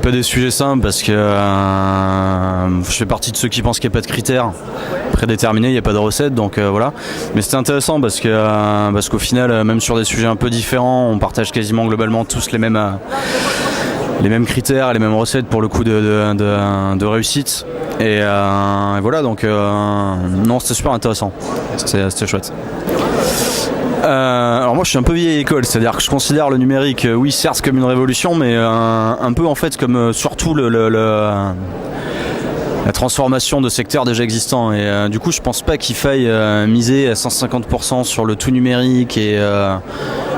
pas des sujets simples parce que je fais partie de ceux qui pensent qu'il n'y a pas de critères prédéterminés, il n'y a pas de recette, donc voilà. Mais c'était intéressant parce qu'au final, même sur des sujets un peu différents, on partage quasiment globalement tous les mêmes critères, les mêmes recettes pour le coup de réussite. Et voilà, donc non, c'était super intéressant, c'était chouette. Alors moi je suis un peu vieille école, c'est-à-dire que je considère le numérique, oui certes comme une révolution, mais un peu en fait comme surtout la transformation de secteurs déjà existants. Et du coup je pense pas qu'il faille miser à 150% sur le tout numérique et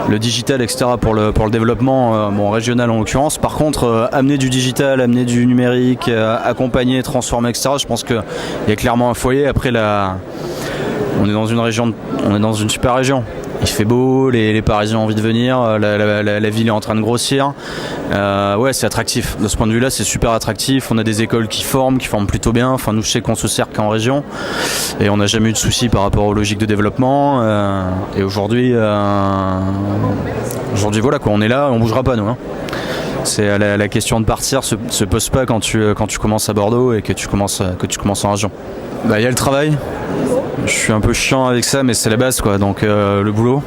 le digital, etc. pour le développement régional en l'occurrence. Par contre, amener du digital, amener du numérique, accompagner, transformer, etc. Je pense qu'il y a clairement un foyer. Après on est dans une région, on est dans une super région. Il fait beau, les Parisiens ont envie de venir, la ville est en train de grossir. Ouais, c'est attractif. De ce point de vue-là, c'est super attractif. On a des écoles qui forment plutôt bien. Enfin, nous, je sais qu'on se sert qu'en région. Et on n'a jamais eu de soucis par rapport aux logiques de développement. Et aujourd'hui, voilà quoi, on est là, on bougera pas, nous. Hein. C'est la question de partir se pose pas quand tu commences à Bordeaux et que tu commences en région. Il y a le travail. Je suis un peu chiant avec ça, mais c'est la base quoi. Donc le boulot,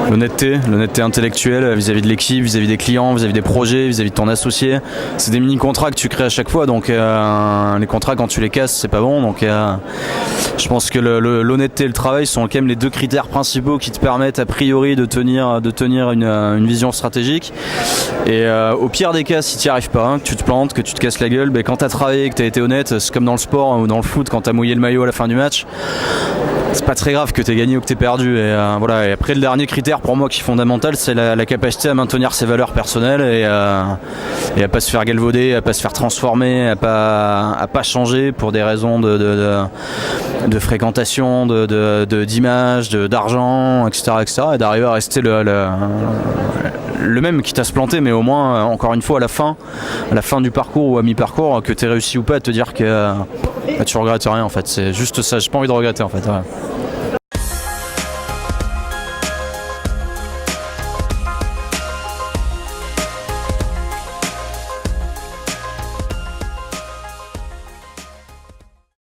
l'honnêteté intellectuelle vis-à-vis de l'équipe, vis-à-vis des clients, vis-à-vis des projets, vis-à-vis de ton associé. C'est des mini-contrats que tu crées à chaque fois, donc les contrats quand tu les casses, c'est pas bon. Donc je pense que l'honnêteté et le travail sont quand même les deux critères principaux qui te permettent a priori de tenir une vision stratégique. Et au pire des cas, si tu n'y arrives pas, que tu te plantes, que tu te casses la gueule, quand tu as travaillé, que tu as été honnête, c'est comme dans le sport ou dans le foot, quand tu as mouillé le maillot à la fin du match, c'est pas très grave que tu aies gagné ou que tu aies perdu. Et voilà. Et après, le dernier critère pour moi qui est fondamental, c'est la capacité à maintenir ses valeurs personnelles et à pas se faire galvauder, à pas se faire transformer, à pas changer pour des raisons de fréquentation, d'image, d'argent, etc., et d'arriver à rester le même, quitte à se planter, mais au moins encore une fois à la fin du parcours ou à mi-parcours, que tu aies réussi ou pas, à te dire que tu regrettes rien en fait. C'est juste ça, j'ai pas envie de regretter en fait. Ouais.